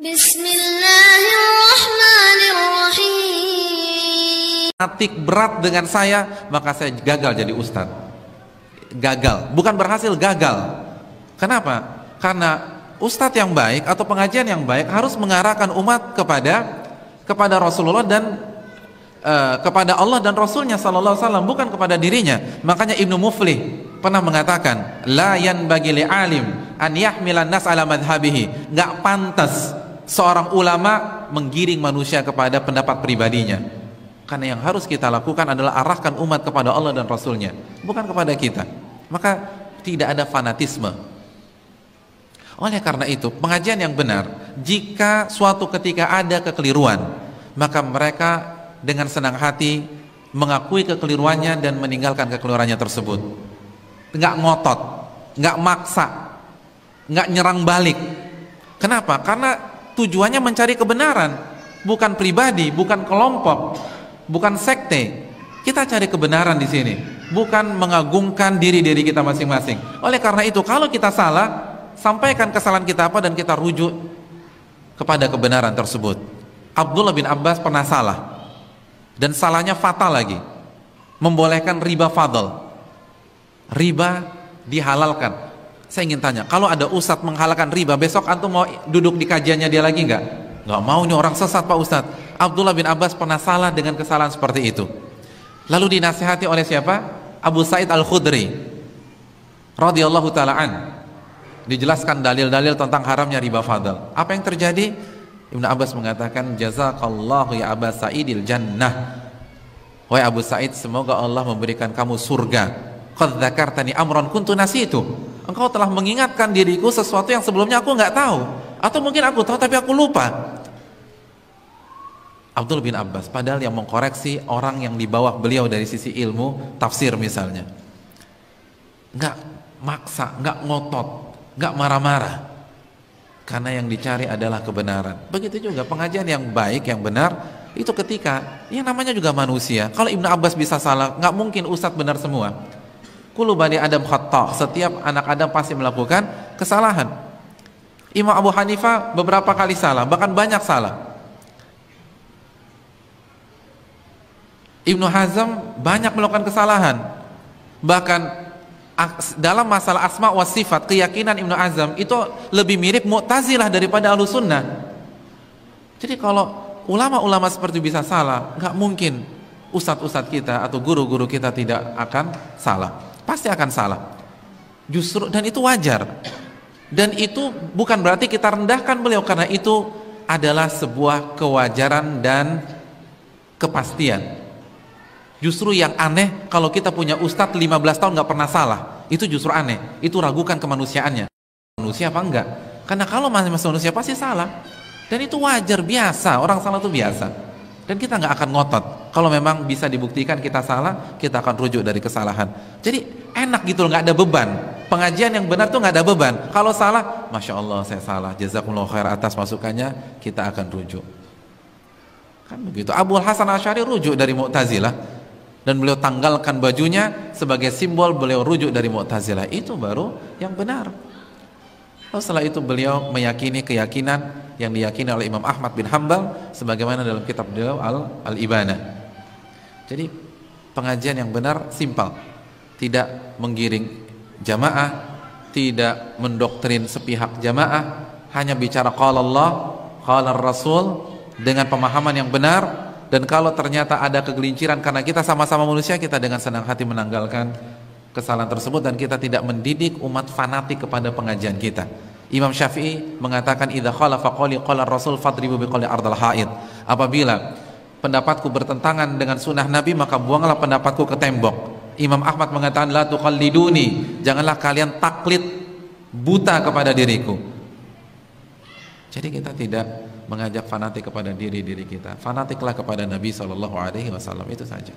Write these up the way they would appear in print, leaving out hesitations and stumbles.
Bismillahirrahmanirrahim. Fanatik berat dengan saya, maka saya gagal jadi ustadz. Gagal, bukan berhasil, gagal. Kenapa? Karena ustadz yang baik atau pengajian yang baik harus mengarahkan umat kepada Rasulullah dan kepada Allah dan Rasulnya sallallahu alaihi wasallam, bukan kepada dirinya. Makanya Ibnu Muflih pernah mengatakan, la yanbaghi li alim an yahmilan nas ala madhhabihi. Enggak pantas seorang ulama menggiring manusia kepada pendapat pribadinya. Karena yang harus kita lakukan adalah arahkan umat kepada Allah dan Rasulnya, bukan kepada kita. Maka tidak ada fanatisme. Oleh karena itu, pengajian yang benar, jika suatu ketika ada kekeliruan, maka mereka dengan senang hati mengakui kekeliruannya dan meninggalkan kekeliruannya tersebut. Nggak ngotot, nggak maksa, nggak nyerang balik. Kenapa? Karena tujuannya mencari kebenaran, bukan pribadi, bukan kelompok, bukan sekte. Kita cari kebenaran di sini, bukan mengagungkan diri kita masing-masing. Oleh karena itu, kalau kita salah, sampaikan kesalahan kita apa dan kita rujuk kepada kebenaran tersebut. Abdullah bin Abbas pernah salah, dan salahnya fatal lagi, membolehkan riba fadl. Riba dihalalkan. Saya ingin tanya, kalau ada ustadz menghalalkan riba, besok antum mau duduk di kajiannya dia lagi nggak? Nggak mau, nih orang sesat pak ustadz. Abdullah bin Abbas pernah salah dengan kesalahan seperti itu. Lalu dinasihati oleh siapa? Abu Sa'id Al-Khudri radhiyallahu ta'ala an. Dijelaskan dalil-dalil tentang haramnya riba fadl. Apa yang terjadi? Ibnu Abbas mengatakan, jazakallahu ya Aba Sa'idil jannah. Wahai Abu Sa'id, semoga Allah memberikan kamu surga. Qad dzakartani amran kuntu nasitu. Engkau telah mengingatkan diriku sesuatu yang sebelumnya aku nggak tahu, atau mungkin aku tahu tapi aku lupa. Abdul bin Abbas, padahal yang mengkoreksi orang yang di bawah beliau dari sisi ilmu tafsir misalnya, nggak maksa, nggak ngotot, nggak marah-marah, karena yang dicari adalah kebenaran. Begitu juga pengajian yang baik, yang benar, itu ketika yang namanya juga manusia. Kalau Ibnu Abbas bisa salah, nggak mungkin ustadz benar semua. Kullu bani Adam khata', setiap anak Adam pasti melakukan kesalahan. Imam Abu Hanifah beberapa kali salah, bahkan banyak salah. Ibnu Hazm banyak melakukan kesalahan. Bahkan dalam masalah asma wa sifat, keyakinan Ibnu Hazm itu lebih mirip Mu'tazilah daripada Ahlussunnah. Jadi kalau ulama-ulama seperti bisa salah, nggak mungkin ustadz-ustadz kita atau guru-guru kita tidak akan salah. Pasti akan salah. Justru, dan itu wajar. Dan itu bukan berarti kita rendahkan beliau, karena itu adalah sebuah kewajaran dan kepastian. Justru yang aneh kalau kita punya ustadz 15 tahun nggak pernah salah, itu justru aneh. Itu ragukan kemanusiaannya. Manusia apa enggak? Karena kalau masih manusia pasti salah. Dan itu wajar, biasa. Orang salah itu biasa. Dan kita nggak akan ngotot. Kalau memang bisa dibuktikan kita salah, kita akan rujuk dari kesalahan. Jadi enak gitu, nggak ada beban. Pengajian yang benar tuh nggak ada beban. Kalau salah, masya Allah saya salah, jazakumullah khair atas masukannya, kita akan rujuk. Kan begitu. Abu Hasan Asy'ari rujuk dari Mu'tazilah, dan beliau tanggalkan bajunya sebagai simbol beliau rujuk dari Mu'tazilah. Itu baru yang benar. Lalu setelah itu beliau meyakini keyakinan yang diyakini oleh Imam Ahmad bin Hanbal sebagaimana dalam kitab beliau Al-Ibanah. Jadi pengajian yang benar simpel, tidak menggiring jamaah, tidak mendoktrin sepihak jamaah, hanya bicara qala Allah, qala Rasul dengan pemahaman yang benar. Dan kalau ternyata ada kegelinciran karena kita sama-sama manusia, kita dengan senang hati menanggalkan kesalahan tersebut dan kita tidak mendidik umat fanatik kepada pengajian kita. Imam Syafi'i mengatakan idza khalafa qali qala Rasul fadribu biqali ardal haid. Apabila pendapatku bertentangan dengan sunnah Nabi, maka buanglah pendapatku ke tembok. Imam Ahmad mengatakan la tuqalliduni, janganlah kalian taklid buta kepada diriku. Jadi kita tidak mengajak fanatik kepada diri kita. Fanatiklah kepada Nabi SAW, itu saja.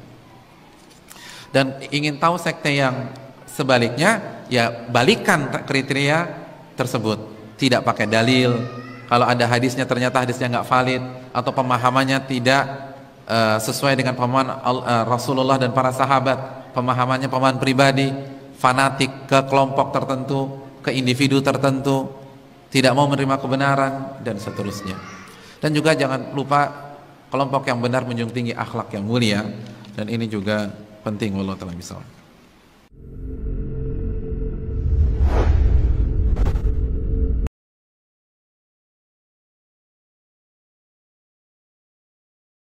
Dan ingin tahu sekte yang sebaliknya, ya balikan kriteria tersebut. Tidak pakai dalil. Kalau ada hadisnya ternyata hadisnya nggak valid atau pemahamannya tidak sesuai dengan pemahaman Rasulullah dan para sahabat, pemahamannya pemahaman pribadi, fanatik ke kelompok tertentu, ke individu tertentu, tidak mau menerima kebenaran, dan seterusnya. Dan juga jangan lupa kelompok yang benar menjunjung tinggi akhlak yang mulia, dan ini juga penting. Wallahu ta'ala bishawab.